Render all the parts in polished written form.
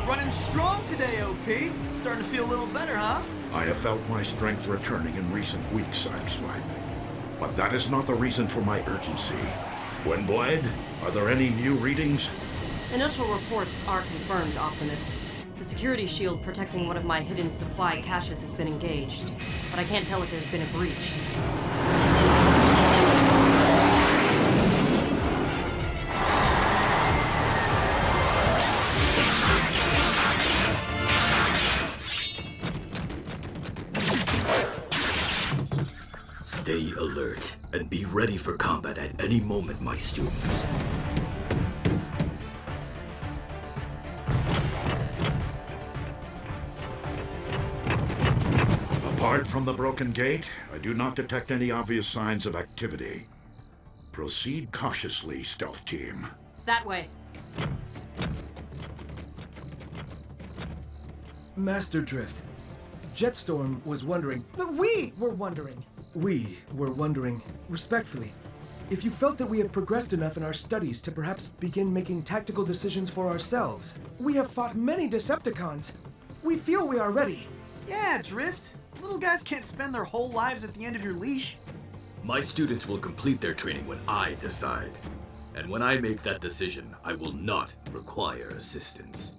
Running strong today, OP. Starting to feel a little better, huh? I have felt my strength returning in recent weeks, Sideswipe. But that is not the reason for my urgency. Gwynblade, are there any new readings? Initial reports are confirmed, Optimus. The security shield protecting one of my hidden supply caches has been engaged, but I can't tell if there's been a breach. Stay alert and be ready for combat at any moment, my students. Apart from the broken gate, I do not detect any obvious signs of activity. Proceed cautiously, stealth team. That way. Master Drift, Jetstorm was wondering... We were wondering, respectfully, if you felt that we have progressed enough in our studies to perhaps begin making tactical decisions for ourselves. We have fought many Decepticons. We feel we are ready. Yeah, Drift. Little guys can't spend their whole lives at the end of your leash. My students will complete their training when I decide. And when I make that decision, I will not require assistance.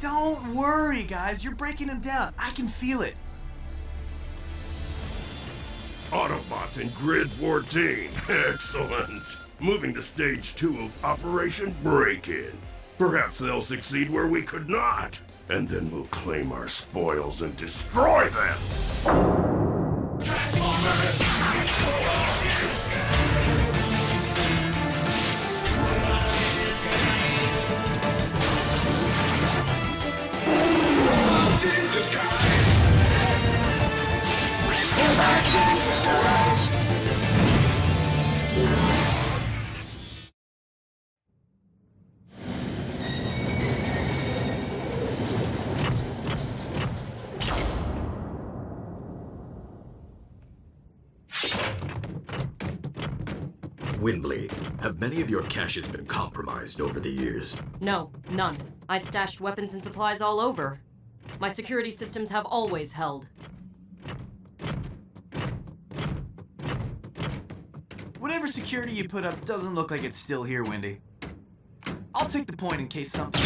Don't worry, guys. You're breaking them down. I can feel it. Autobots in Grid 14. Excellent. Moving to Stage 2 of Operation Break-In. Perhaps they'll succeed where we could not. And then we'll claim our spoils and destroy them! Windblade, have many of your caches been compromised over the years? No, none. I've stashed weapons and supplies all over. My security systems have always held. Whatever security you put up doesn't look like it's still here, Wendy. I'll take the point in case something...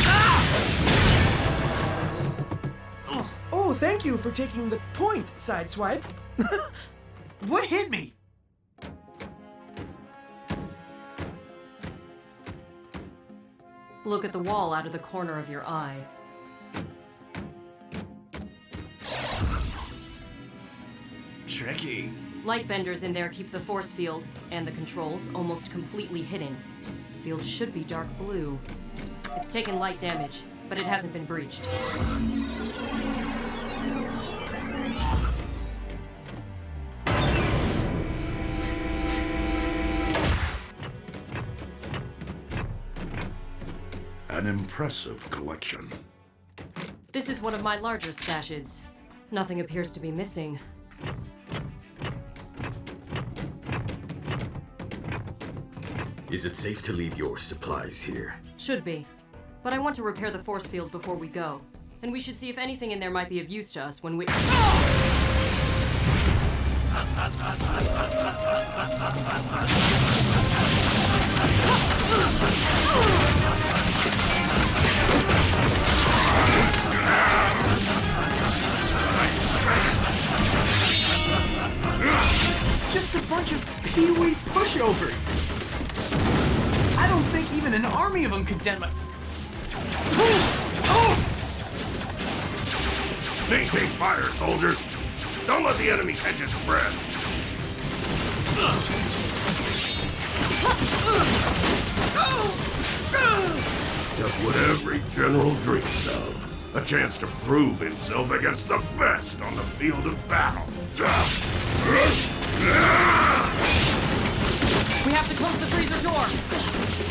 Oh, thank you for taking the point, Sideswipe. What hit me? Look at the wall out of the corner of your eye. Tricky. Light benders in there keep the force field and the controls almost completely hidden. The field should be dark blue. It's taken light damage, but it hasn't been breached. An impressive collection. This is one of my larger stashes. Nothing appears to be missing. Is it safe to leave your supplies here? Should be. But I want to repair the force field before we go. And we should see if anything in there might be of use to us when we... Just a bunch of pee-wee pushovers. I don't think even an army of them could dent my... Maintain fire, soldiers! Don't let the enemy catch its breath! Just what every general dreams of. A chance to prove himself against the best on the field of battle. We have to close the freezer door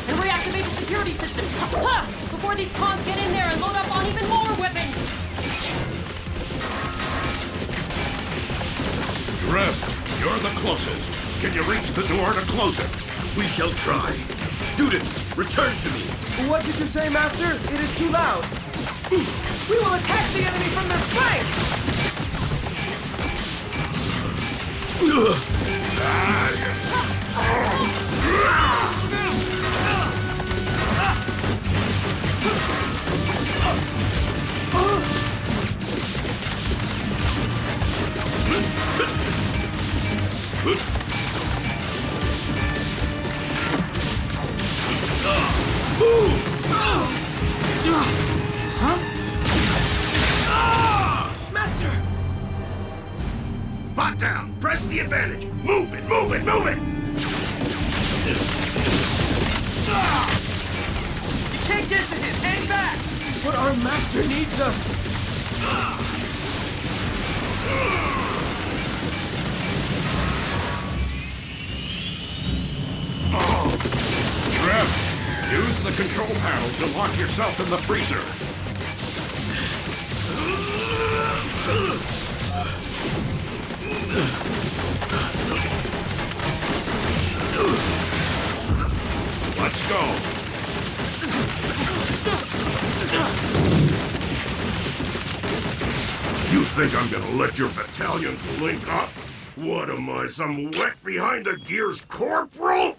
and reactivate the security system before these cons get in there and load up on even more weapons. Drift, you're the closest. Can you reach the door to close it? We shall try. Students, return to me. What did you say, Master? It is too loud. We will attack the enemy from their flank! Master! Bot down! Press the advantage! Move it, move it, move it! You can't get to him! Hang back! But our master needs us! Drift! Use the control panel to lock yourself in the freezer. Let's go. You think I'm gonna let your battalions link up? What am I, some wet behind the gears corporal?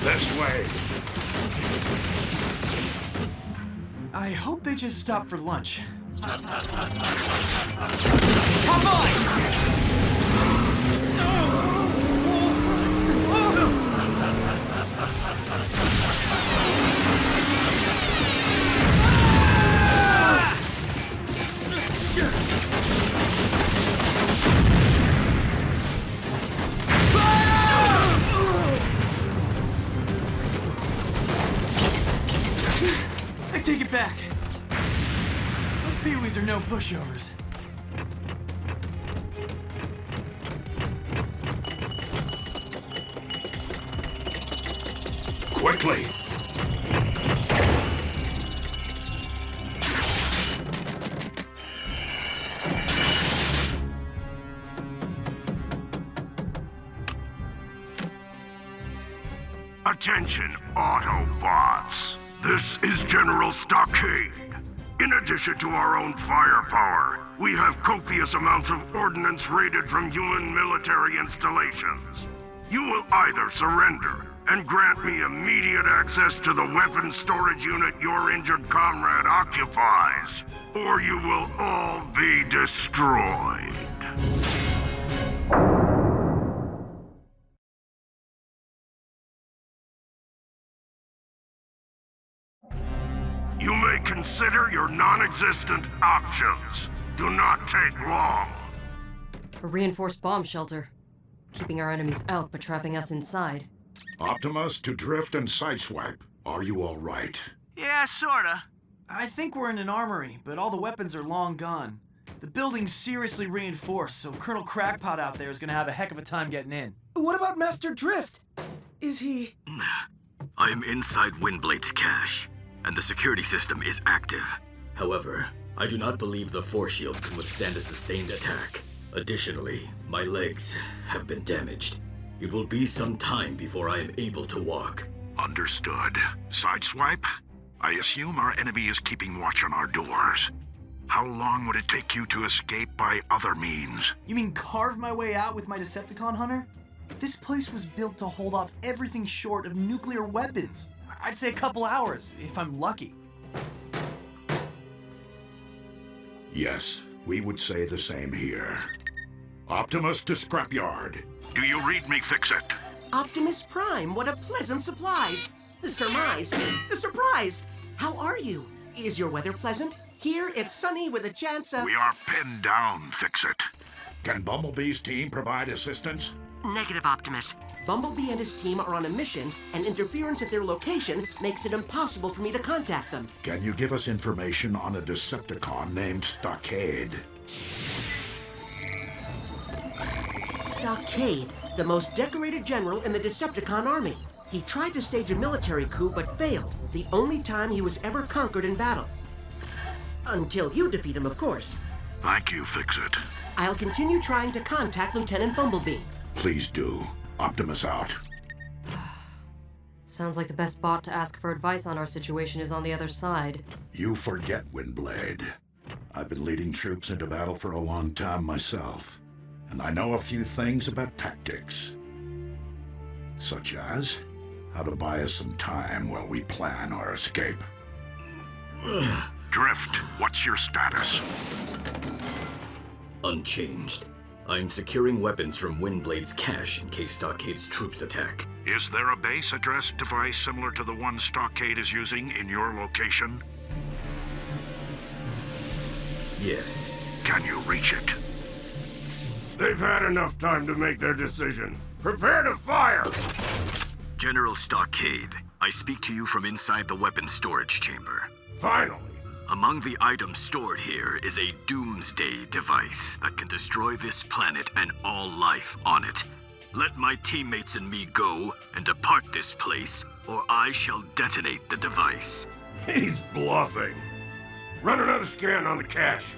This way. I hope they just stopped for lunch. Hop on! I take it back. Those peewees are no pushovers. Quickly. Attention, Autobots. This is General Stockade. In addition to our own firepower, we have copious amounts of ordnance raided from human military installations. You will either surrender and grant me immediate access to the weapons storage unit your injured comrade occupies, or you will all be destroyed. You may consider your non-existent options. Do not take long. A reinforced bomb shelter. Keeping our enemies out, but trapping us inside. Optimus to Drift and Sideswipe. Are you all right? Yeah, sorta. I think we're in an armory, but all the weapons are long gone. The building's seriously reinforced, so Colonel Crackpot out there is gonna have a heck of a time getting in. What about Master Drift? Is he... I am inside Windblade's cache, and the security system is active. However, I do not believe the force shield can withstand a sustained attack. Additionally, my legs have been damaged. It will be some time before I am able to walk. Understood. Sideswipe? I assume our enemy is keeping watch on our doors. How long would it take you to escape by other means? You mean carve my way out with my Decepticon hunter? This place was built to hold off everything short of nuclear weapons. I'd say a couple hours, if I'm lucky. Yes, we would say the same here. Optimus to Scrapyard. Do you read me, Fix-It? Optimus Prime, what a pleasant surprise! The surprise! How are you? Is your weather pleasant? Here it's sunny with a chance of... We are pinned down, Fix-It. Can Bumblebee's team provide assistance? Negative, Optimus. Bumblebee and his team are on a mission, and interference at their location makes it impossible for me to contact them. Can you give us information on a Decepticon named Stockade? Stockade, the most decorated general in the Decepticon army. He tried to stage a military coup but failed, the only time he was ever conquered in battle. Until you defeat him, of course. Thank you, Fix-It. I'll continue trying to contact Lieutenant Bumblebee. Please do. Optimus out. Sounds like the best bot to ask for advice on our situation is on the other side. You forget, Windblade. I've been leading troops into battle for a long time myself, and I know a few things about tactics. Such as how to buy us some time while we plan our escape. Drift, what's your status? Unchanged. I'm securing weapons from Windblade's cache in case Stockade's troops attack. Is there a base address device similar to the one Stockade is using in your location? Yes. Can you reach it? They've had enough time to make their decision. Prepare to fire! General Stockade, I speak to you from inside the weapons storage chamber. Finally! Among the items stored here is a doomsday device that can destroy this planet and all life on it. Let my teammates and me go and depart this place, or I shall detonate the device. He's bluffing. Run another scan on the cache.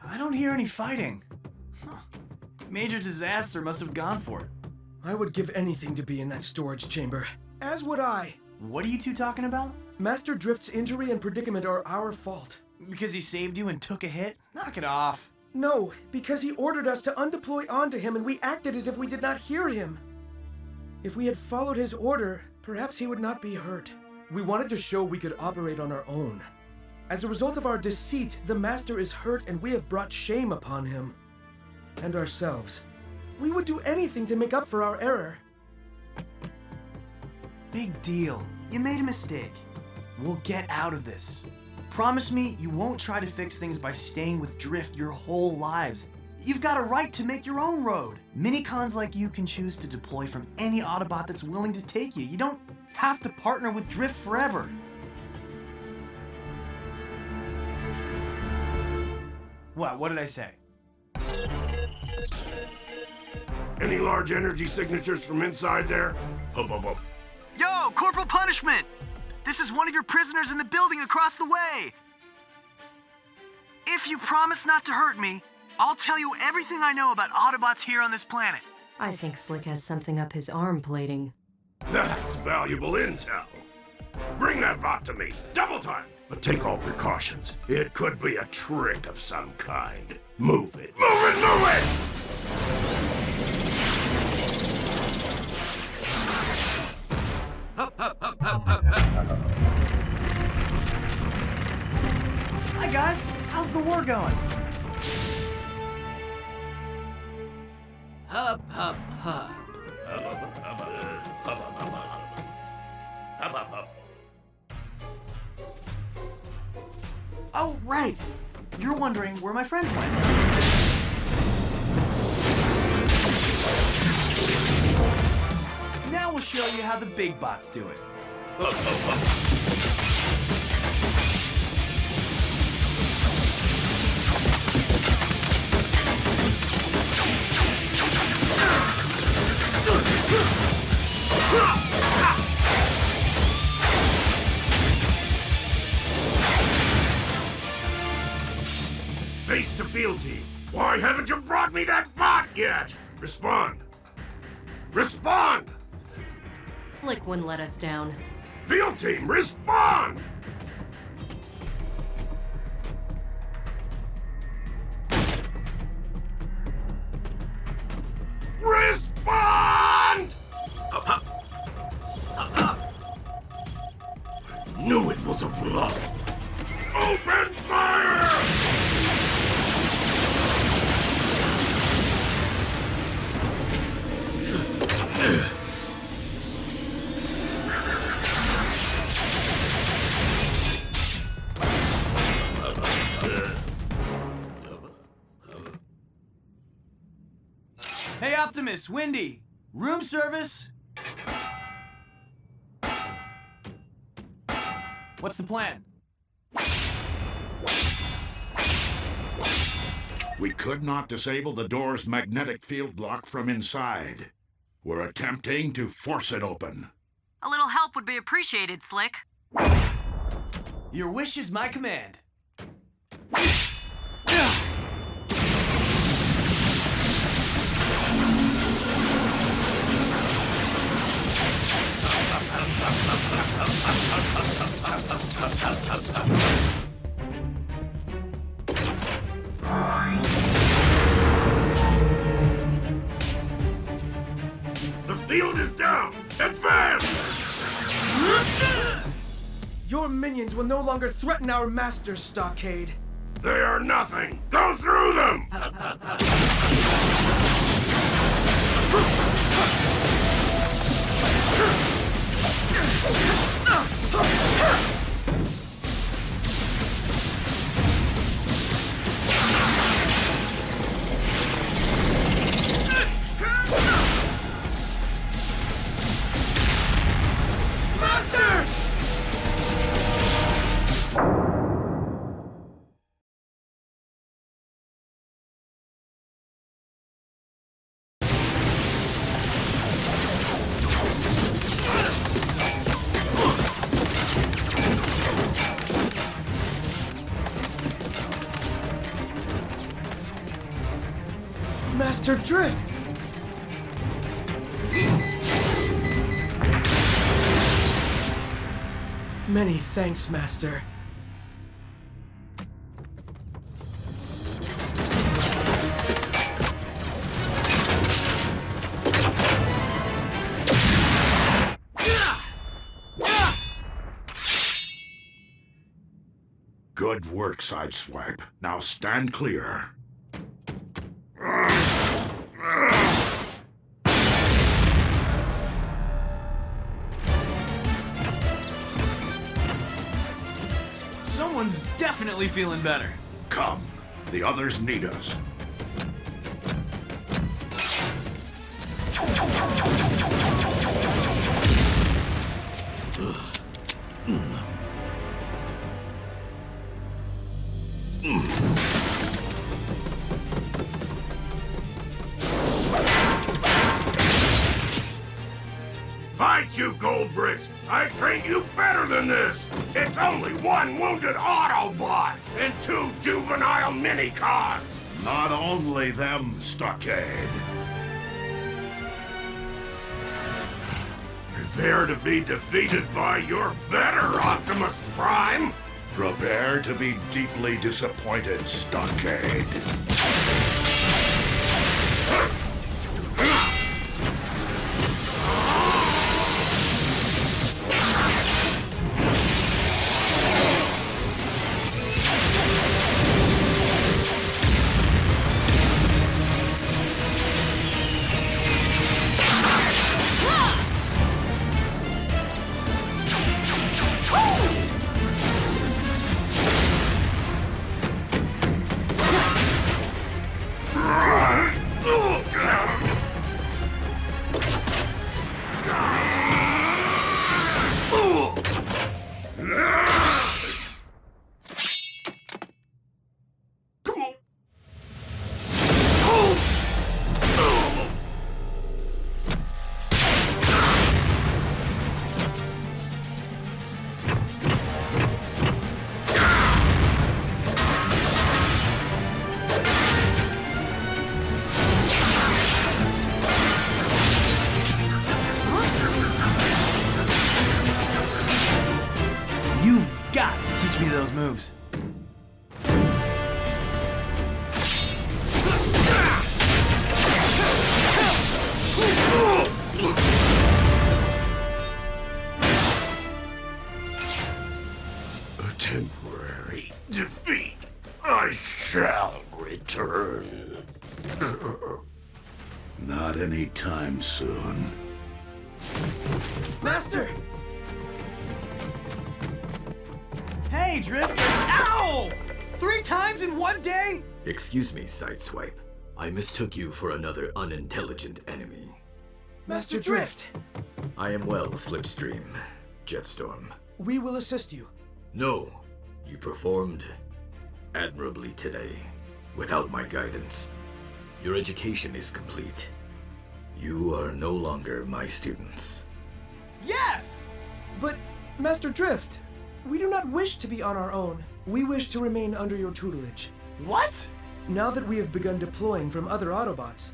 I don't hear any fighting. Huh. Major disaster must have gone for it. I would give anything to be in that storage chamber. As would I. What are you two talking about? Master Drift's injury and predicament are our fault. Because he saved you and took a hit? Knock it off. No, because he ordered us to undeploy onto him and we acted as if we did not hear him. If we had followed his order, perhaps he would not be hurt. We wanted to show we could operate on our own. As a result of our deceit, the Master is hurt and we have brought shame upon him. And ourselves. We would do anything to make up for our error. Big deal. You made a mistake. We'll get out of this. Promise me you won't try to fix things by staying with Drift your whole lives. You've got a right to make your own road. Minicons like you can choose to deploy from any Autobot that's willing to take you. You don't have to partner with Drift forever. What did I say? Any large energy signatures from inside there? Hup, hup, hup. Yo, Corporal Punishment! This is one of your prisoners in the building across the way. If you promise not to hurt me, I'll tell you everything I know about Autobots here on this planet. I think Slick has something up his arm plating. That's valuable intel. Bring that bot to me. Double time. But take all precautions. It could be a trick of some kind. Move it. Move it, move it! Hi guys, how's the war going? Hup, hup, hup. Oh, right. You're wondering where my friends went. Now we'll show you how the big bots do it. Base to field team. Why haven't you brought me that bot yet? Respond. Respond! Slick wouldn't let us down. Field team, respond! Respond! Knew it was a bluff. Open fire! Hey Optimus, Windy, room service? What's the plan? We could not disable the door's magnetic field lock from inside. We're attempting to force it open. A little help would be appreciated, Slick. Your wish is my command. The field is down! Advance! Your minions will no longer threaten our master, Stockade. They are nothing! Go through them! Master! Master Drift! Many thanks, Master. Good work, Sideswipe. Now stand clear. Someone's definitely feeling better. Come. The others need us. Fight, you gold bricks! I trained you better than this! It's only one wounded Autobot and 2 juvenile minicons! Not only them, Stockade. Prepare to be defeated by your better Optimus Prime! Prepare to be deeply disappointed, Stockade. You've got to teach me those moves. A temporary defeat. I shall return. Not anytime soon. Master! Hey, Drift! Ow! 3 times in one day? Excuse me, Sideswipe. I mistook you for another unintelligent enemy. Master Drift! I am well, Slipstream, Jetstorm. We will assist you. No, you performed admirably today, without my guidance. Your education is complete. You are no longer my students. Yes! But, Master Drift, We do not wish to be on our own. We wish to remain under your tutelage. What? Now that we have begun deploying from other Autobots,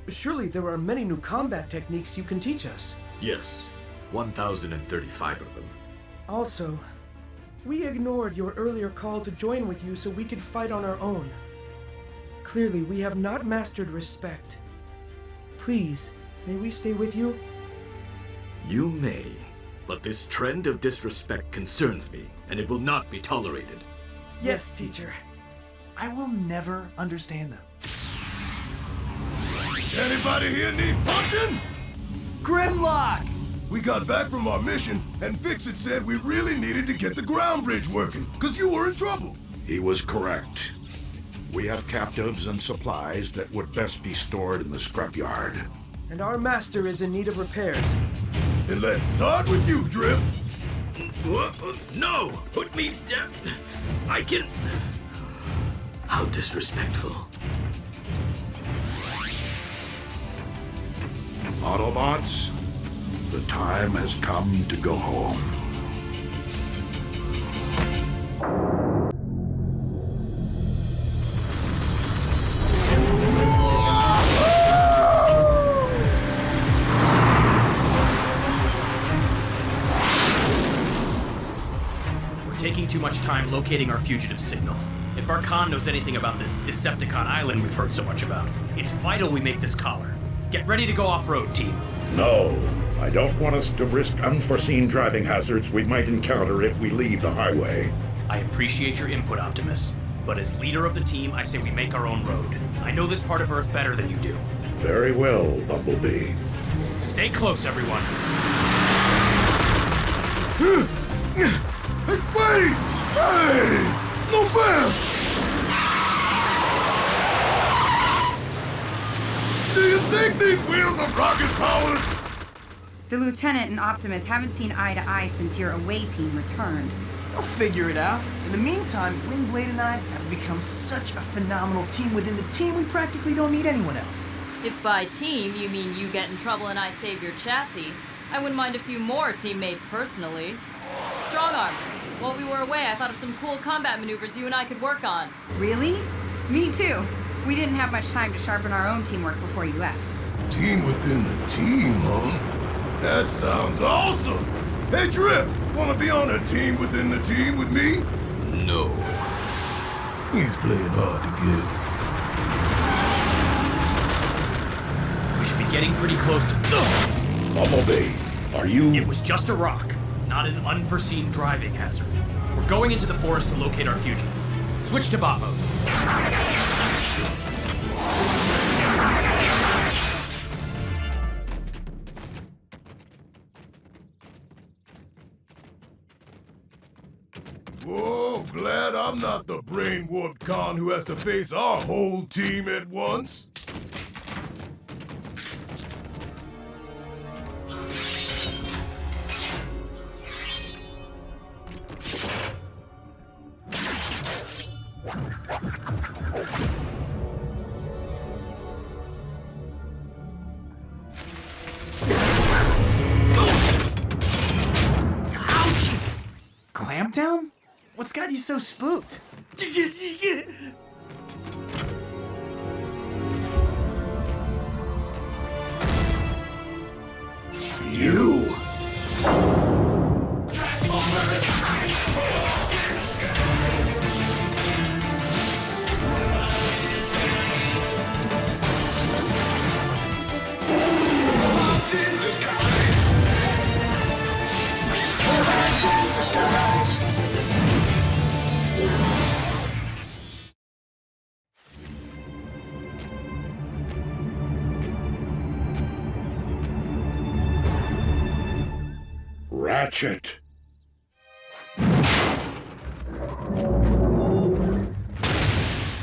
surely there are many new combat techniques you can teach us. Yes, 1,035 of them. Also, we ignored your earlier call to join with you so we could fight on our own. Clearly, we have not mastered respect. Please, may we stay with you? You may, but this trend of disrespect concerns me, and it will not be tolerated. Yes, teacher. I will never understand them. Anybody here need punching? Grimlock! We got back from our mission, and Fix-It said we really needed to get the ground bridge working, because you were in trouble. He was correct. We have captives and supplies that would best be stored in the scrapyard. And our master is in need of repairs. Then let's start with you, Drift. No! Put me down! I can... How disrespectful. Autobots, the time has come to go home. We're taking too much time locating our fugitive signal. If our Khan knows anything about this Decepticon island we've heard so much about, it's vital we make this collar. Get ready to go off-road, team. No, I don't want us to risk unforeseen driving hazards we might encounter if we leave the highway. I appreciate your input, Optimus. But as leader of the team, I say we make our own road. I know this part of Earth better than you do. Very well, Bumblebee. Stay close, everyone. Wait! Hey! No fair! Do you think these wheels are rocket powered? The Lieutenant and Optimus haven't seen eye to eye since your away team returned. I'll figure it out. In the meantime, Windblade and I have become such a phenomenal team within the team, we practically don't need anyone else. If by team you mean you get in trouble and I save your chassis, I wouldn't mind a few more teammates personally. Strong arm. While we were away, I thought of some cool combat maneuvers you and I could work on. Really? Me too. We didn't have much time to sharpen our own teamwork before you left. Team within the team, huh? That sounds awesome! Hey, Drift, wanna be on a team within the team with me? No. He's playing hard to get. We should be getting pretty close to... Bumblebee, are you... It was just a rock, not an unforeseen driving hazard. We're going into the forest to locate our fugitive. Switch to bot mode. Whoa, glad I'm not the brain-warped con who has to face our whole team at once. Clampdown? What's got you so spooked? You! Ratchet.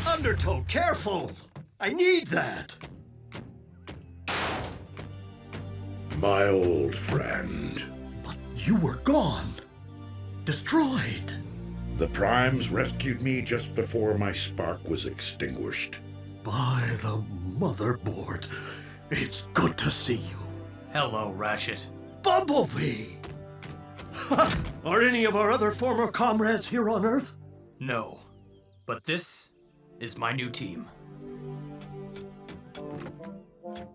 Undertow, careful! I need that! My old friend. But you were gone. Destroyed. The Primes rescued me just before my spark was extinguished. By the motherboard. It's good to see you. Hello, Ratchet. Bumblebee! Are any of our other former comrades here on Earth? No. But this is my new team.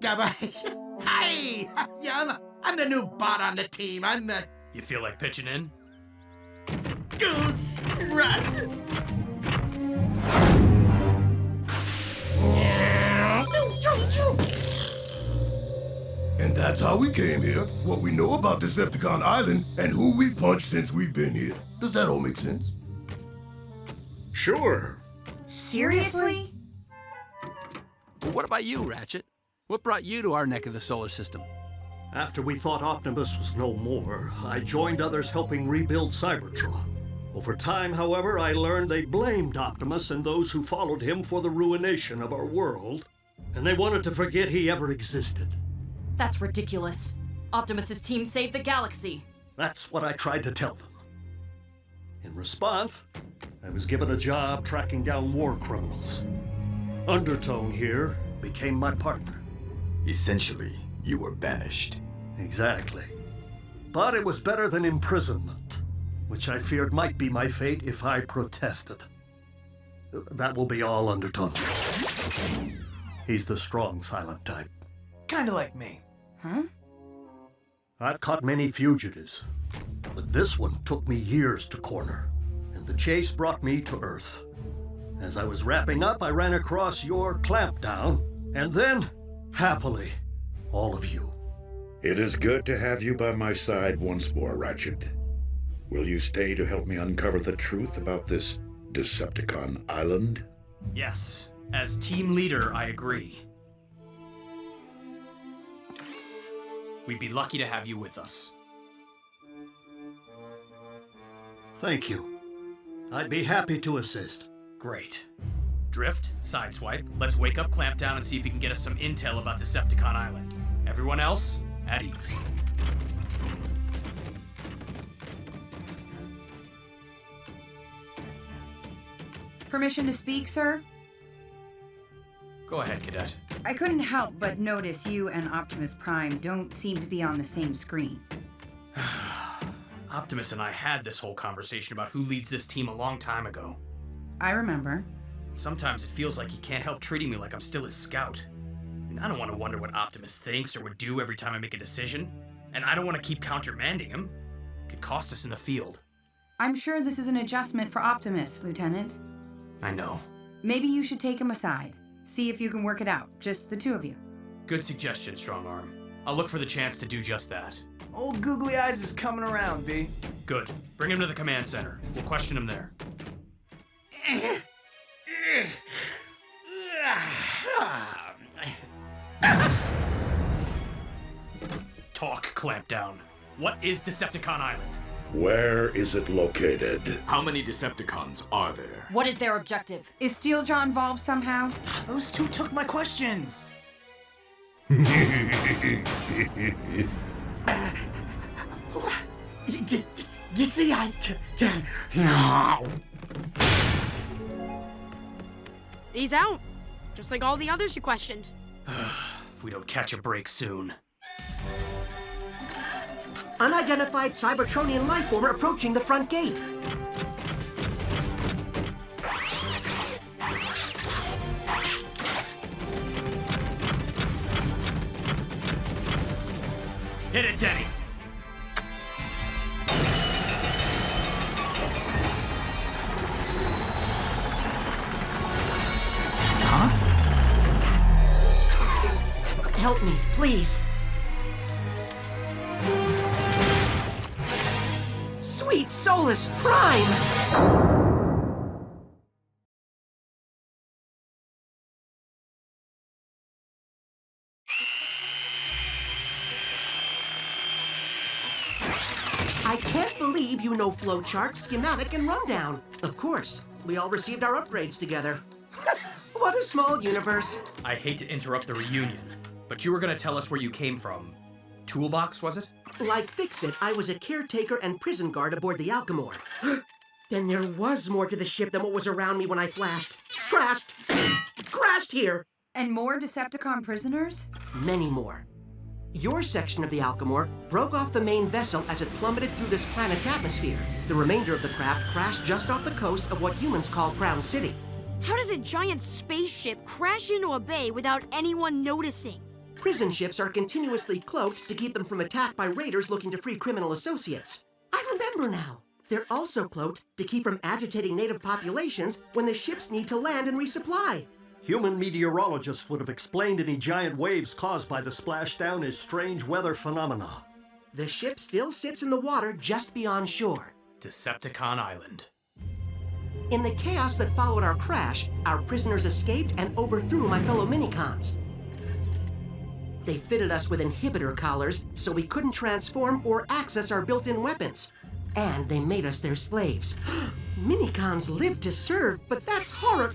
Hi! Yeah, I'm the new bot on the team. I'm the You feel like pitching in? Goose Grunt. And that's how we came here, what we know about Decepticon Island, and who we punched since we've been here. Does that all make sense? Sure. Seriously? Well, what about you, Ratchet? What brought you to our neck of the solar system? After we thought Optimus was no more, I joined others helping rebuild Cybertron. Over time, however, I learned they blamed Optimus and those who followed him for the ruination of our world, and they wanted to forget he ever existed. That's ridiculous. Optimus's team saved the galaxy. That's what I tried to tell them. In response, I was given a job tracking down war criminals. Undertone here became my partner. Essentially, you were banished. Exactly. But it was better than imprisonment, which I feared might be my fate if I protested. That will be all Undertone. He's the strong, silent type. Kinda like me. Huh? I've caught many fugitives, but this one took me years to corner, and the chase brought me to Earth. As I was wrapping up, I ran across your clampdown, and then, happily, all of you. It is good to have you by my side once more, Ratchet. Will you stay to help me uncover the truth about this Decepticon Island? Yes. As team leader, I agree. We'd be lucky to have you with us. Thank you. I'd be happy to assist. Great. Drift, Sideswipe, let's wake up Clampdown and see if he can get us some intel about Decepticon Island. Everyone else, at ease. Permission to speak, sir? Go ahead, Cadet. I couldn't help but notice you and Optimus Prime don't seem to be on the same screen. Optimus and I had this whole conversation about who leads this team a long time ago. I remember. Sometimes it feels like he can't help treating me like I'm still his scout. And I don't want to wonder what Optimus thinks or would do every time I make a decision. And I don't want to keep countermanding him. It could cost us in the field. I'm sure this is an adjustment for Optimus, Lieutenant. I know. Maybe you should take him aside. See if you can work it out, just the two of you. Good suggestion, Strongarm. I'll look for the chance to do just that. Old Googly Eyes is coming around, B. Good. Bring him to the command center. We'll question him there. Talk, Clampdown. What is Decepticon Island? Where is it located? How many Decepticons are there? What is their objective? Is Steeljaw involved somehow? Those two took my questions. You see, He's out, just like all the others you questioned. If we don't catch a break soon. Unidentified Cybertronian life form approaching the front gate. Hit it, Denny! Help me, please. Sweet Solus Prime! I can't believe you know flowchart, schematic, and rundown. Of course, we all received our upgrades together. What a small universe. I hate to interrupt the reunion, but you were gonna tell us where you came from. Toolbox, was it? Like Fix-It, I was a caretaker and prison guard aboard the Alchemore. Then there was more to the ship than what was around me when I crashed here. And more Decepticon prisoners? Many more. Your section of the Alchemore broke off the main vessel as it plummeted through this planet's atmosphere. The remainder of the craft crashed just off the coast of what humans call Crown City. How does a giant spaceship crash into a bay without anyone noticing? Prison ships are continuously cloaked to keep them from attack by raiders looking to free criminal associates. I remember now. They're also cloaked to keep from agitating native populations when the ships need to land and resupply. Human meteorologists would have explained any giant waves caused by the splashdown as strange weather phenomena. The ship still sits in the water just beyond shore. Decepticon Island. In the chaos that followed our crash, our prisoners escaped and overthrew my fellow minicons. They fitted us with inhibitor collars so we couldn't transform or access our built-in weapons. And they made us their slaves. Minicons live to serve, but that's horrible!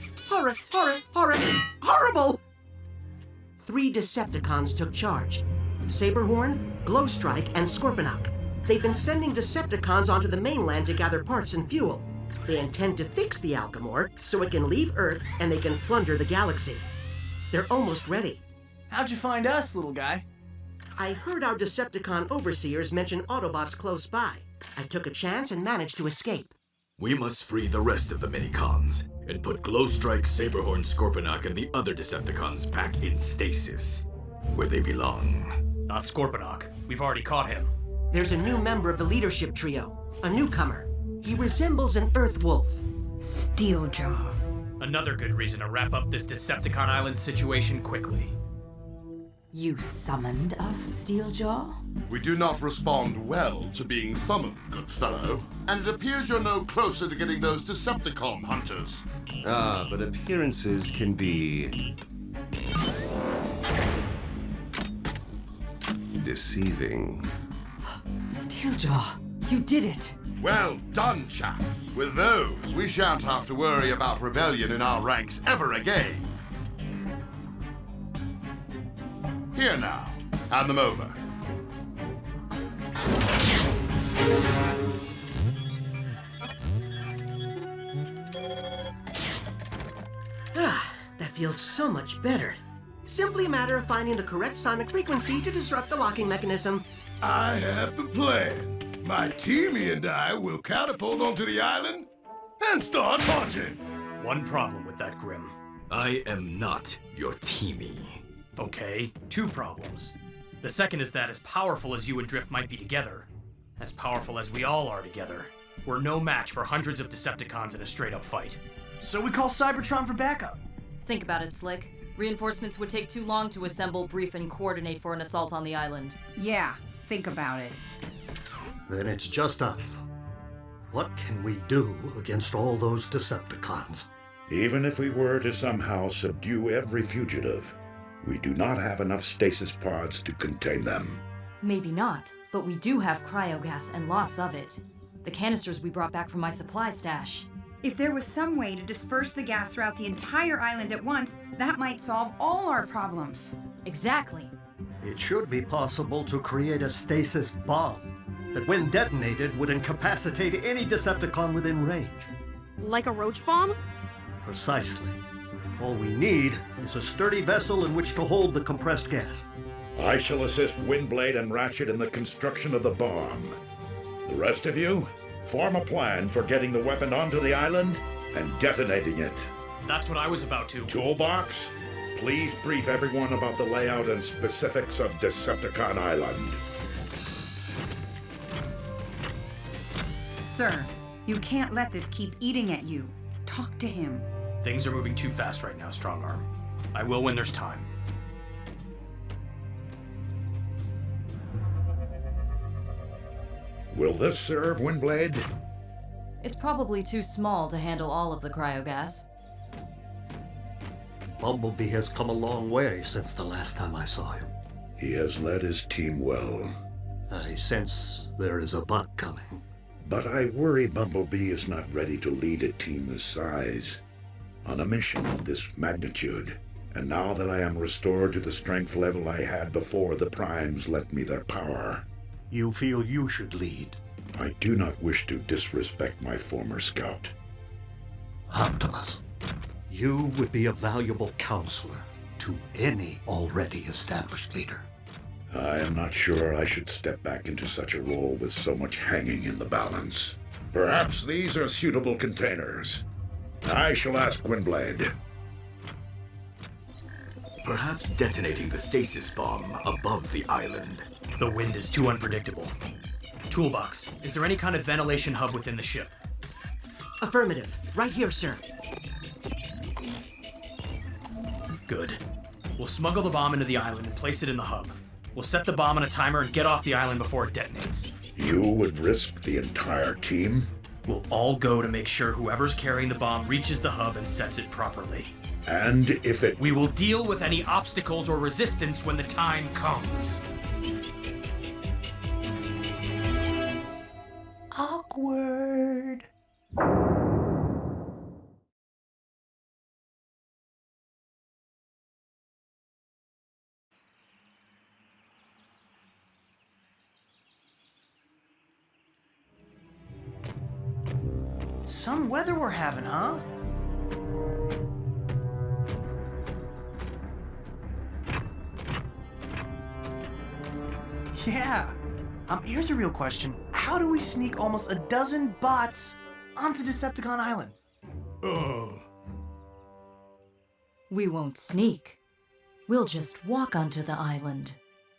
3 Decepticons took charge. Saberhorn, Glowstrike, and Scorponok. They've been sending Decepticons onto the mainland to gather parts and fuel. They intend to fix the Alchemore so it can leave Earth and they can plunder the galaxy. They're almost ready. How'd you find us, little guy? I heard our Decepticon overseers mention Autobots close by. I took a chance and managed to escape. We must free the rest of the minicons and put Glowstrike, Saberhorn, Scorponok, and the other Decepticons back in stasis, where they belong. Not Scorponok. We've already caught him. There's a new member of the leadership trio, a newcomer. He resembles an Earth wolf. Steeljaw. Another good reason to wrap up this Decepticon Island situation quickly. You summoned us, Steeljaw? We do not respond well to being summoned, good fellow. And it appears you're no closer to getting those Decepticon hunters. Ah, but appearances can be deceiving. Steeljaw, you did it! Well done, chap. With those, we shan't have to worry about rebellion in our ranks ever again. Here now, hand them over. That feels so much better. Simply a matter of finding the correct sonic frequency to disrupt the locking mechanism. I have the plan. My teamie and I will catapult onto the island and start marching. One problem with that, Grim. I am not your teamie. Okay, 2 problems. The second is that as powerful as you and Drift might be together, as powerful as we all are together, we're no match for hundreds of Decepticons in a straight-up fight. So we call Cybertron for backup. Think about it, Slick. Reinforcements would take too long to assemble, brief, and coordinate for an assault on the island. Yeah, think about it. Then it's just us. What can we do against all those Decepticons? Even if we were to somehow subdue every fugitive, we do not have enough stasis pods to contain them. Maybe not, but we do have cryogas and lots of it. The canisters we brought back from my supply stash. If there was some way to disperse the gas throughout the entire island at once, that might solve all our problems. Exactly. It should be possible to create a stasis bomb that, when detonated, would incapacitate any Decepticon within range. Like a roach bomb? Precisely. All we need is a sturdy vessel in which to hold the compressed gas. I shall assist Windblade and Ratchet in the construction of the bomb. The rest of you, form a plan for getting the weapon onto the island and detonating it. That's what I was about to. Toolbox, please brief everyone about the layout and specifics of Decepticon Island. Sir, you can't let this keep eating at you. Talk to him. Things are moving too fast right now, Strongarm. I will when there's time. Will this serve, Windblade? It's probably too small to handle all of the cryogas. Bumblebee has come a long way since the last time I saw him. He has led his team well. I sense there is a butt coming. But I worry Bumblebee is not ready to lead a team this size, on a mission of this magnitude. And now that I am restored to the strength level I had before the Primes lent me their power. You feel you should lead? I do not wish to disrespect my former scout. Optimus, you would be a valuable counselor to any already established leader. I am not sure I should step back into such a role with so much hanging in the balance. Perhaps these are suitable containers. I shall ask Gwynblade. Perhaps detonating the stasis bomb above the island. The wind is too unpredictable. Toolbox, is there any kind of ventilation hub within the ship? Affirmative. Right here, sir. Good. We'll smuggle the bomb into the island and place it in the hub. We'll set the bomb on a timer and get off the island before it detonates. You would risk the entire team? We'll all go to make sure whoever's carrying the bomb reaches the hub and sets it properly. And if it... We will deal with any obstacles or resistance when the time comes. Awkward. Some weather we're having, huh? Yeah. Here's a real question. How do we sneak almost a dozen bots onto Decepticon Island? We won't sneak. We'll just walk onto the island.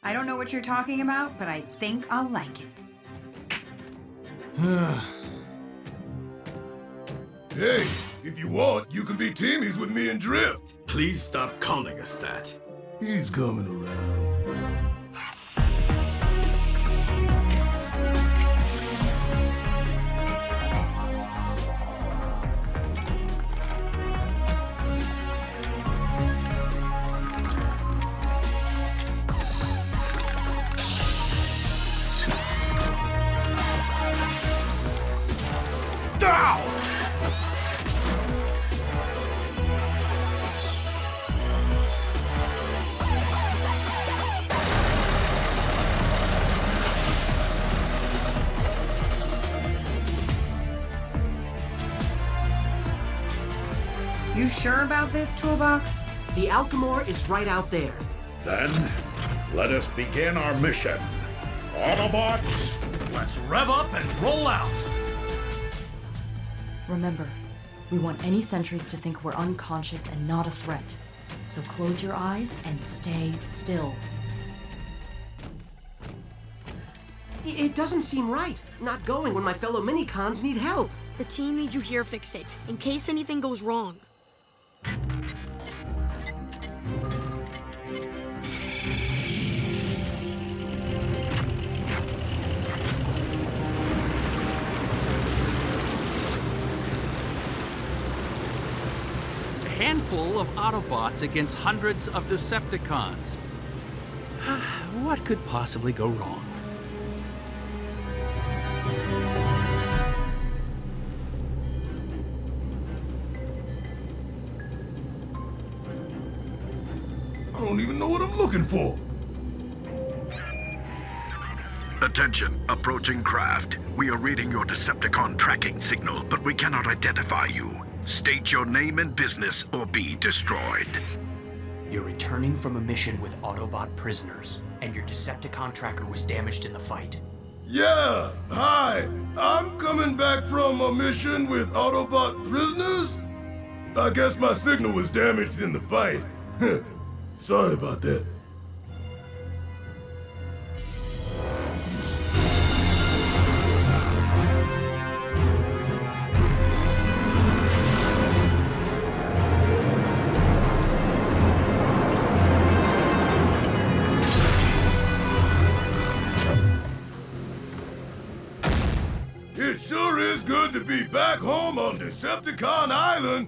I don't know what you're talking about, but I think I'll like it. Hey, if you want, you can be teamies with me and Drift. Please stop calling us that. He's coming around. You sure about this, Toolbox? The Alchemore is right out there. Then, let us begin our mission. Autobots! Let's rev up and roll out! Remember, we want any sentries to think we're unconscious and not a threat. So close your eyes and stay still. It doesn't seem right. Not going when my fellow minicons need help. The team needs you here, Fix-It, in case anything goes wrong. A handful of Autobots against hundreds of Decepticons. What could possibly go wrong? I don't even know what I'm looking for. Attention, approaching craft. We are reading your Decepticon tracking signal, but we cannot identify you. State your name and business or be destroyed. You're returning from a mission with Autobot prisoners, and your Decepticon tracker was damaged in the fight. Yeah, hi. I'm coming back from a mission with Autobot prisoners. I guess my signal was damaged in the fight. Sorry about that. It sure is good to be back home on Decepticon Island.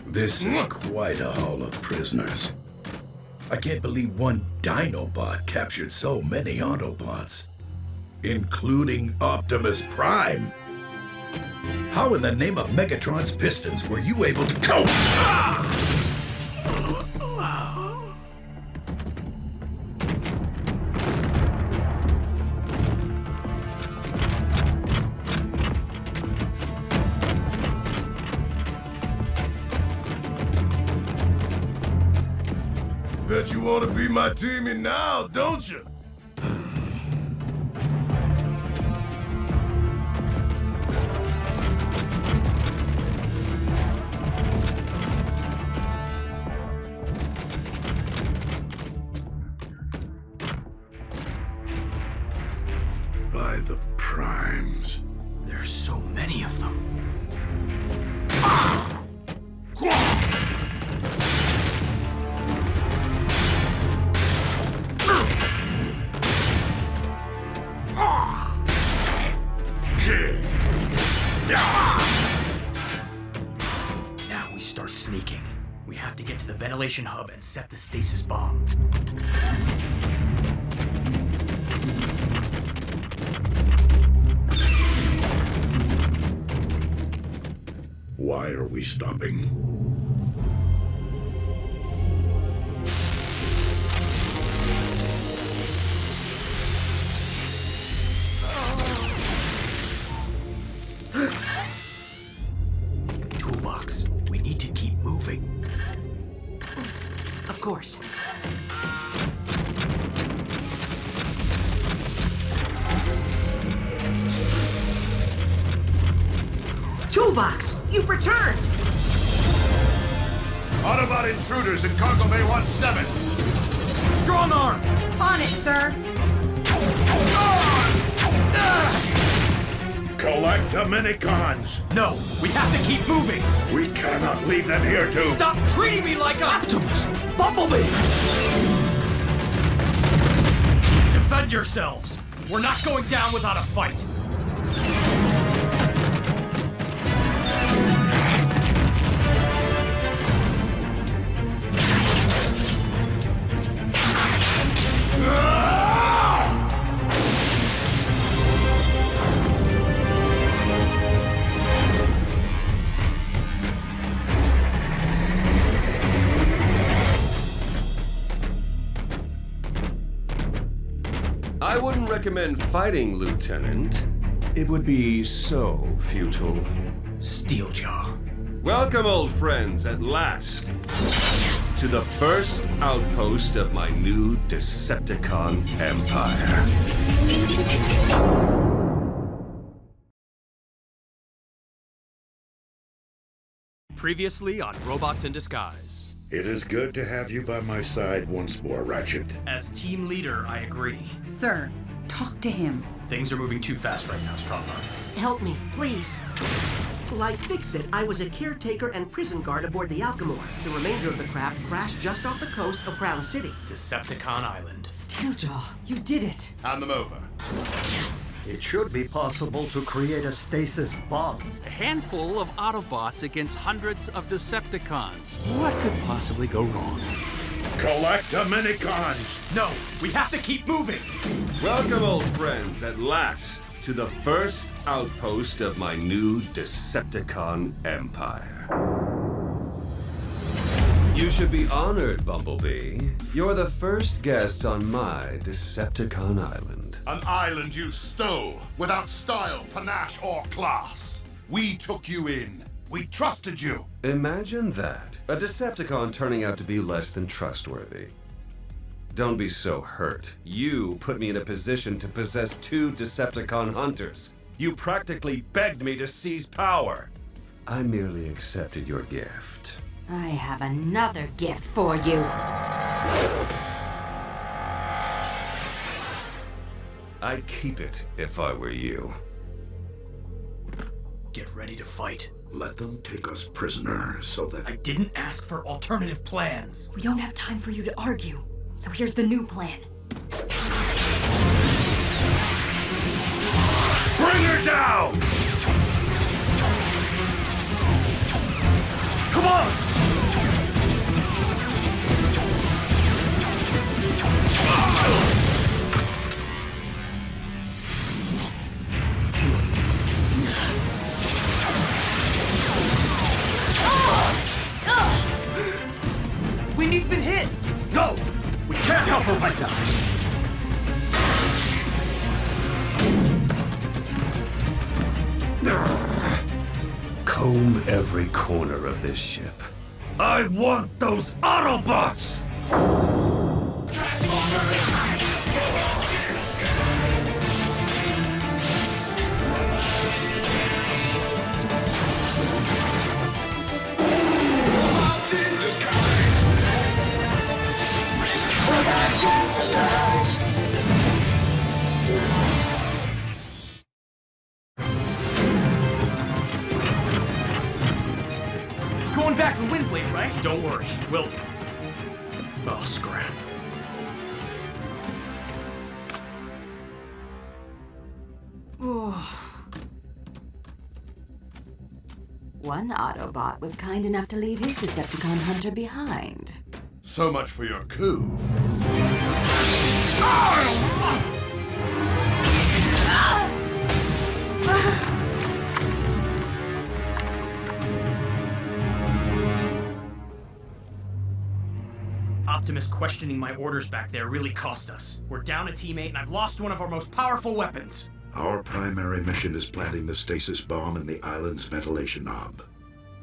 This is quite a haul of prisoners. I can't believe one dinobot captured so many Autobots, including Optimus Prime. How in the name of Megatron's pistons were you able to cope? Bet you want to be my teammate now, don't you? By the primes. There's so many of them. Now we start sneaking. We have to get to the ventilation hub and set the stasis bomb. Why are we stopping? Toolbox. We need to keep moving. Of course. Toolbox, you've returned! Autobot intruders in Cargo Bay 17. Strong arm! On it, sir. Collect the minicons! No, we have to keep moving! We cannot leave them here to... Stop treating me like Optimus! Bumblebee! Defend yourselves! We're not going down without a fight! I wouldn't recommend fighting, Lieutenant. It would be so futile. Steeljaw. Welcome, old friends, at last, to the first outpost of my new Decepticon empire. Previously on Robots in Disguise. It is good to have you by my side once more, Ratchet. As team leader, I agree. Sir, talk to him. Things are moving too fast right now, Strongarm. Help me, please. Like Fix-It, I was a caretaker and prison guard aboard the Alchemore. The remainder of the craft crashed just off the coast of Crown City. Decepticon Island. Steeljaw, you did it. Hand them over. It should be possible to create a stasis bomb. A handful of Autobots against hundreds of Decepticons. What could possibly go wrong? Collect the minicons! No, we have to keep moving! Welcome, old friends, at last, to the first outpost of my new Decepticon empire. You should be honored, Bumblebee. You're the first guest on my Decepticon Island. An island you stole without style, panache, or class. We took you in. We trusted you. Imagine that. A Decepticon turning out to be less than trustworthy. Don't be so hurt. You put me in a position to possess 2 Decepticon hunters. You practically begged me to seize power. I merely accepted your gift. I have another gift for you. I'd keep it if I were you. Get ready to fight. Let them take us prisoner so that... I didn't ask for alternative plans. We don't have time for you to argue, so here's the new plan. Bring her down! Come on! Wendy's been hit! No! We can't help her right now! Comb every corner of this ship. I want those Autobots! Going back for Windblade, right? Don't worry, we'll... Oh, scrap. One Autobot was kind enough to leave his Decepticon hunter behind. So much for your coup. Optimus questioning my orders back there really cost us. We're down a teammate and I've lost one of our most powerful weapons. Our primary mission is planting the stasis bomb in the island's ventilation hub.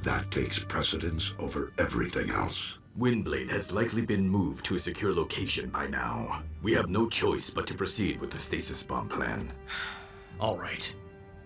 That takes precedence over everything else. Windblade has likely been moved to a secure location by now. We have no choice but to proceed with the stasis bomb plan. All right.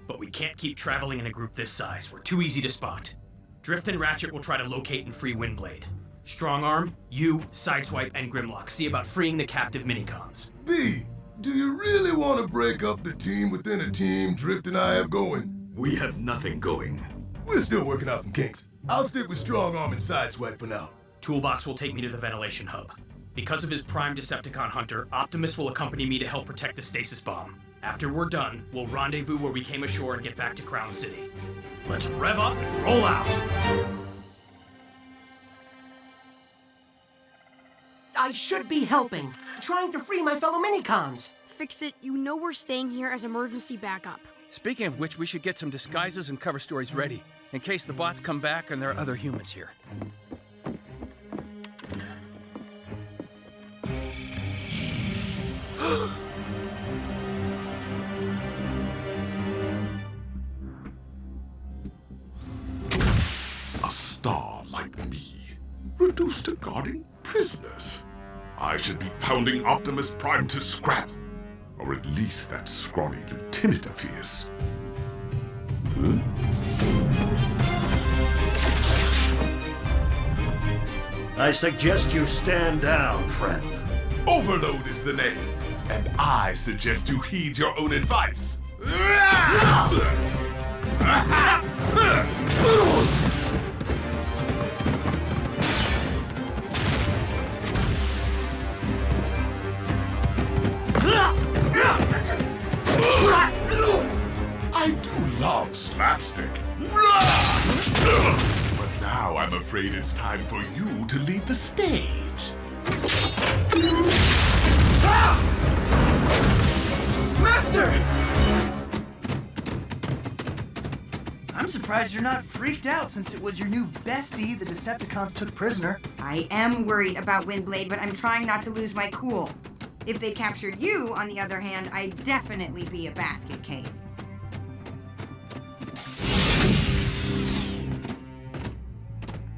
But we can't keep traveling in a group this size. We're too easy to spot. Drift and Ratchet will try to locate and free Windblade. Strongarm, you, Sideswipe, and Grimlock see about freeing the captive minicons. B, do you really want to break up the team within a team Drift and I have going? We have nothing going. We're still working out some kinks. I'll stick with Strongarm and Sideswipe for now. Toolbox will take me to the ventilation hub. Because of his prime Decepticon hunter, Optimus will accompany me to help protect the stasis bomb. After we're done, we'll rendezvous where we came ashore and get back to Crown City. Let's rev up and roll out! I should be helping, trying to free my fellow minicons. Fix-It, you know we're staying here as emergency backup. Speaking of which, we should get some disguises and cover stories ready, in case the bots come back and there are other humans here. A star like me, reduced to guarding prisoners. I should be pounding Optimus Prime to scrap. Or at least that scrawny lieutenant of his. Huh? I suggest you stand down, friend. Overload is the name, and I suggest you heed your own advice. I do love slapstick. But now I'm afraid it's time for you to leave the stage. Master! I'm surprised you're not freaked out since it was your new bestie the Decepticons took prisoner. I am worried about Windblade, but I'm trying not to lose my cool. If they captured you, on the other hand, I'd definitely be a basket case.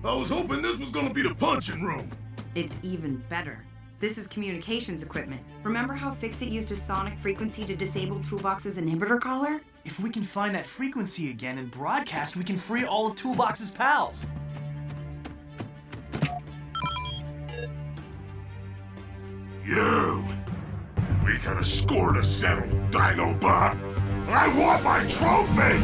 I was hoping this was gonna be the punching room. It's even better. This is communications equipment. Remember how Fix-It used a sonic frequency to disable Toolbox's inhibitor collar? If we can find that frequency again and broadcast, we can free all of Toolbox's pals. You! We gotta score to settle, Dinobot! I want my trophy!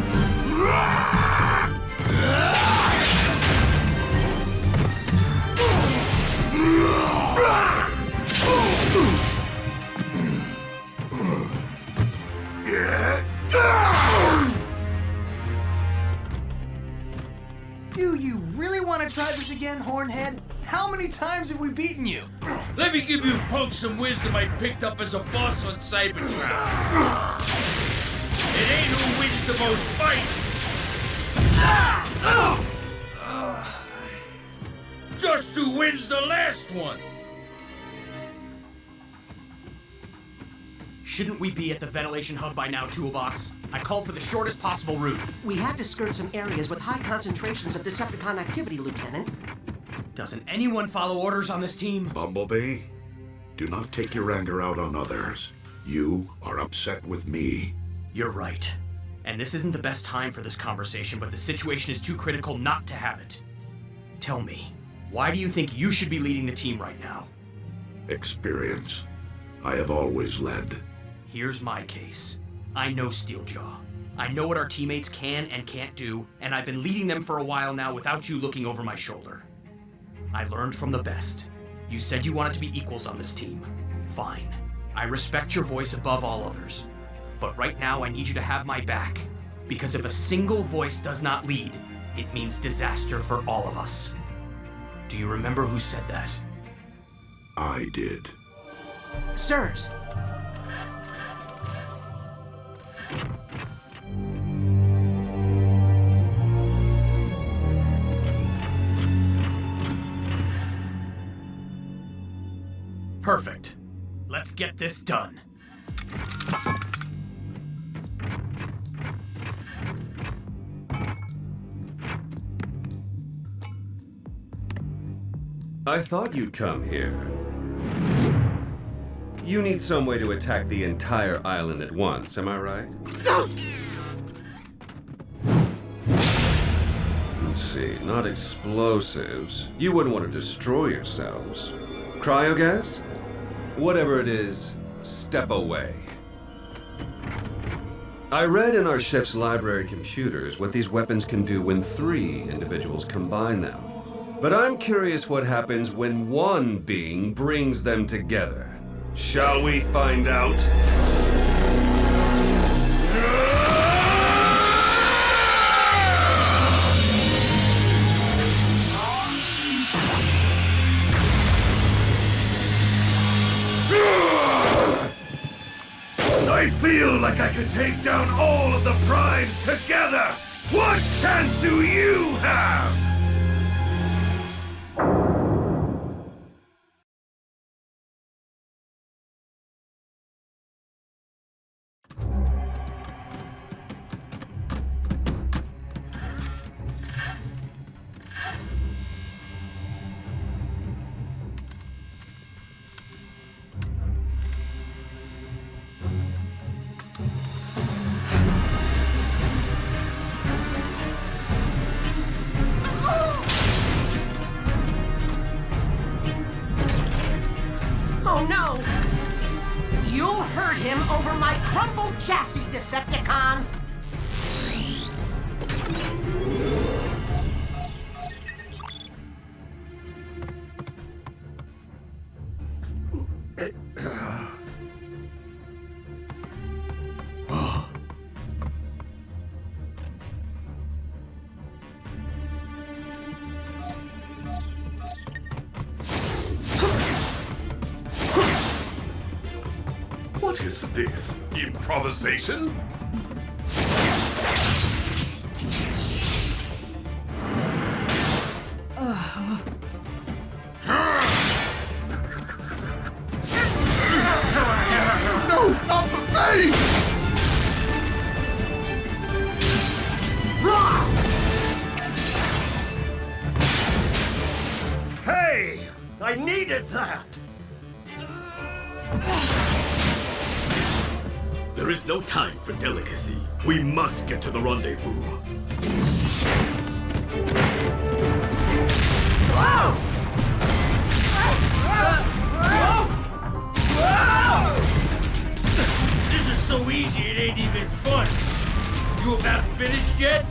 Do you really want to try this again, Hornhead? How many times have we beaten you? Let me give you punks some wisdom I picked up as a boss on Cybertron. It ain't who wins the most fights. Just who wins the last one. Shouldn't we be at the ventilation hub by now, Toolbox? I called for the shortest possible route. We had to skirt some areas with high concentrations of Decepticon activity, Lieutenant. Doesn't anyone follow orders on this team? Bumblebee, do not take your anger out on others. You are upset with me. You're right. And this isn't the best time for this conversation, but the situation is too critical not to have it. Tell me, why do you think you should be leading the team right now? Experience. I have always led. Here's my case. I know Steeljaw. I know what our teammates can and can't do, and I've been leading them for a while now without you looking over my shoulder. I learned from the best. You said you wanted to be equals on this team. Fine. I respect your voice above all others. But right now I need you to have my back. Because if a single voice does not lead, it means disaster for all of us. Do you remember who said that? I did. Sirs, Perfect. Let's get this done. I thought you'd come here. You need some way to attack the entire island at once, am I right? Let's see, not explosives. You wouldn't want to destroy yourselves. Cryogas? Whatever it is, step away. I read in our ship's library computers what these weapons can do when 3 individuals combine them. But I'm curious what happens when one being brings them together. Shall we find out? I feel like I could take down all of the primes together! What chance do you have? oh no! You'll hurt him over my crumpled chassis, Decepticon! What is this? Improvisation? No, not the face! Hey! I needed that! There is no time for delicacy. We must get to the rendezvous. This is so easy, it ain't even fun. You about finished yet?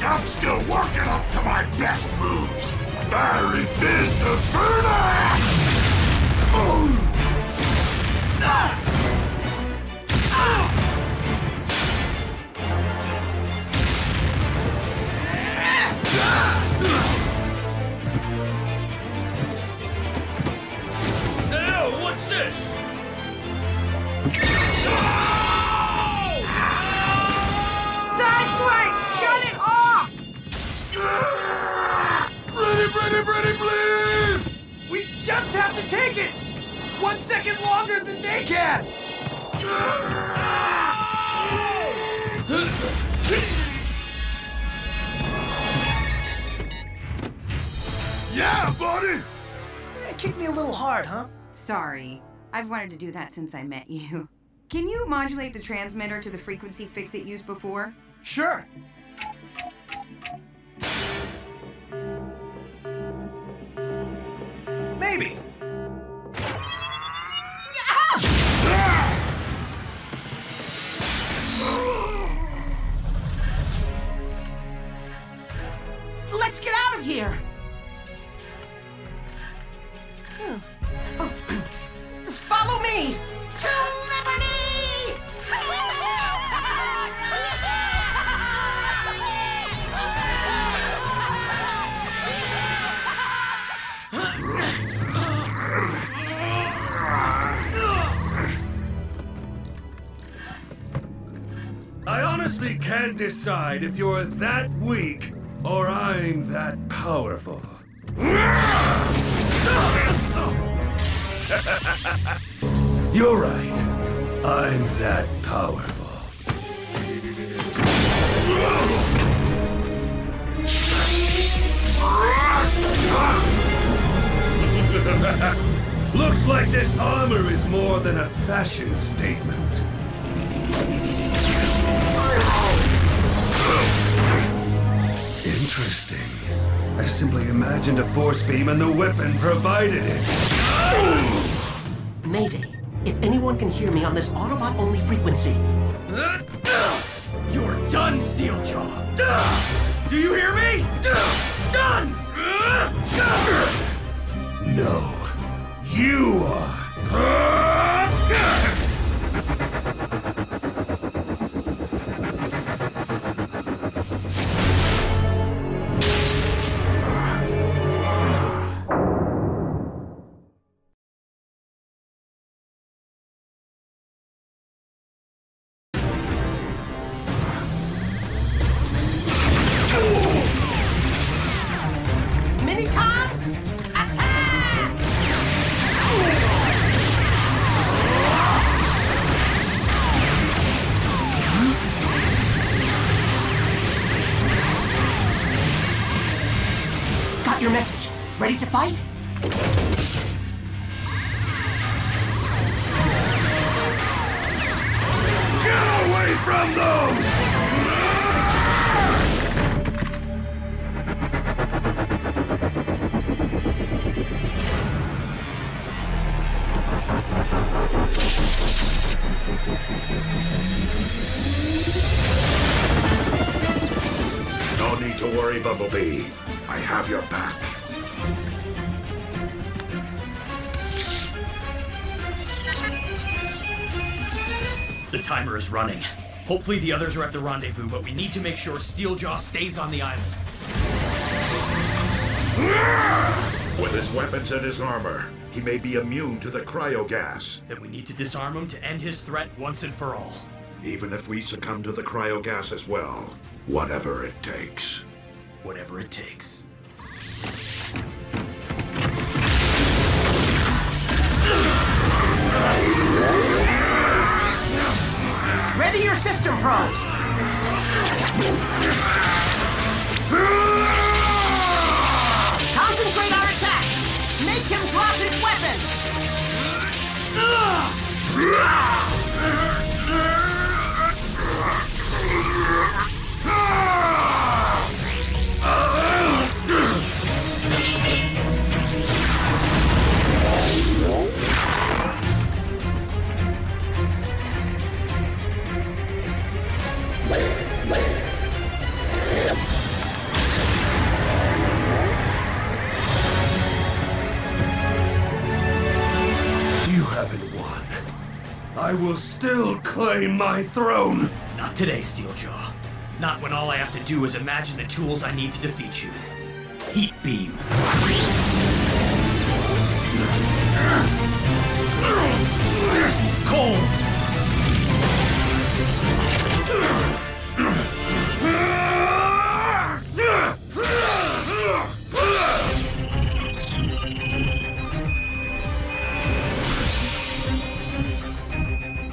I'm still working up to my best moves. Battery Fist of Vernax! Ew, what's this? Sideswipe! Shut it off! Ready, please! We just have to take it! 1 second longer than they can! Yeah, buddy! It kicked me a little hard, huh? Sorry. I've wanted to do that since I met you. Can you modulate the transmitter to the frequency fix-it used before? Sure. Maybe. Let's get out of here! Follow me! To liberty! I honestly can't decide if you're that weak or I'm that powerful. You're right. I'm that powerful. Looks like this armor is more than a fashion statement. Interesting. I simply imagined a force beam and the weapon provided it. Mayday, if anyone can hear me on this Autobot-only frequency. You're done, Steeljaw! Do you hear me? Done! No, you are. Minicons, attack! Got your message. Ready to fight? Get away from those! No need to worry, Bumblebee. I have your back. The timer is running. Hopefully the others are at the rendezvous, but we need to make sure Steeljaw stays on the island. With his weapons and his armor, he may be immune to the cryogas. Then we need to disarm him to end his threat once and for all. Even if we succumb to the cryogas as well, whatever it takes. Whatever it takes. Ready your system probes! Concentrate our attacks! Make him drop his weapon! You haven't won. I will still claim my throne. Not today, Steeljaw. Not when all I have to do is imagine the tools I need to defeat you. Heat beam. Cold.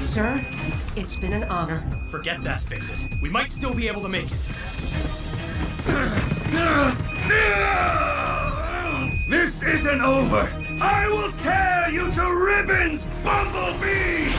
Sir, it's been an honor. Forget that, Fix-It. We might still be able to make it. isn't over! I will tear you to ribbons, Bumblebee!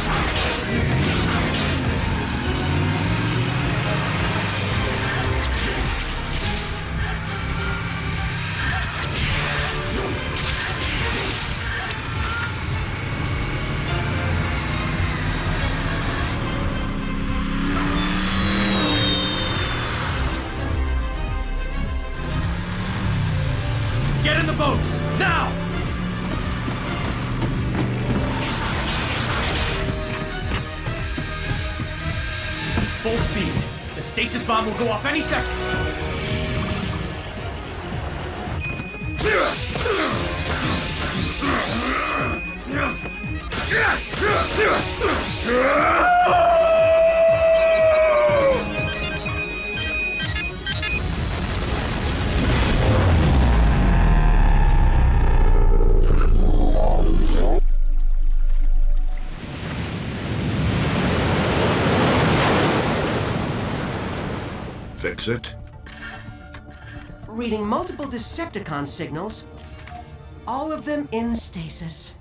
Get in the boats, now! Full speed. The stasis bomb will go off any second. Fix it? Reading multiple Decepticon signals, all of them in stasis.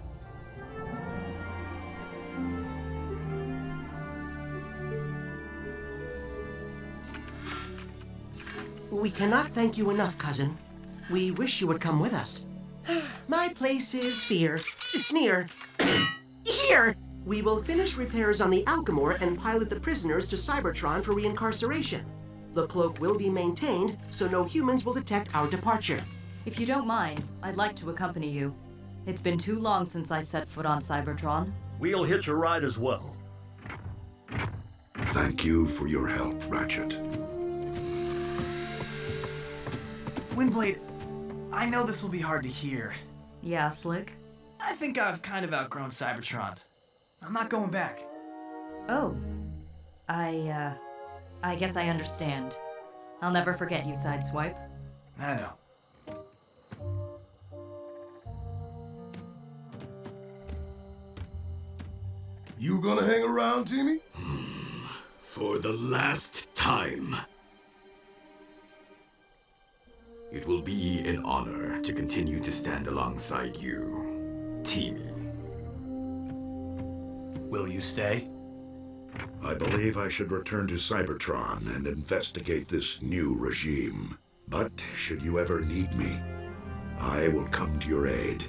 We cannot thank you enough, cousin. We wish you would come with us. My place is here. We will finish repairs on the Alchemore and pilot the prisoners to Cybertron for reincarceration. The cloak will be maintained, so no humans will detect our departure. If you don't mind, I'd like to accompany you. It's been too long since I set foot on Cybertron. We'll hitch a ride as well. Thank you for your help, Ratchet. Windblade, I know this will be hard to hear. Yeah, Slick? I think I've kind of outgrown Cybertron. I'm not going back. Oh. I guess I understand. I'll never forget you, Sideswipe. I know. You gonna hang around, Timmy? For the last time. It will be an honor to continue to stand alongside you, Timmy. Will you stay? I believe I should return to Cybertron and investigate this new regime. But should you ever need me, I will come to your aid,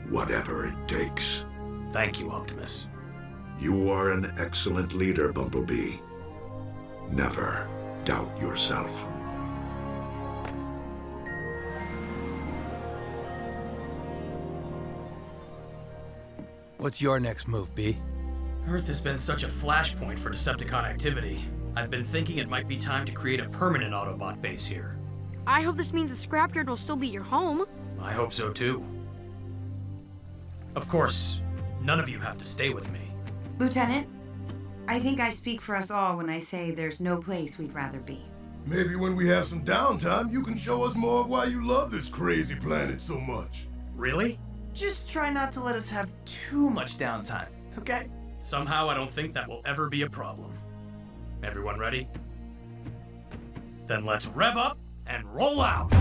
whatever it takes. Thank you, Optimus. You are an excellent leader, Bumblebee. Never doubt yourself. What's your next move, B? Earth has been such a flashpoint for Decepticon activity. I've been thinking it might be time to create a permanent Autobot base here. I hope this means the scrapyard will still be your home. I hope so too. Of course, none of you have to stay with me. Lieutenant, I think I speak for us all when I say there's no place we'd rather be. Maybe when we have some downtime, you can show us more of why you love this crazy planet so much. Really? Just try not to let us have too much downtime, okay? Somehow I don't think that will ever be a problem. Everyone ready? Then let's rev up and roll out!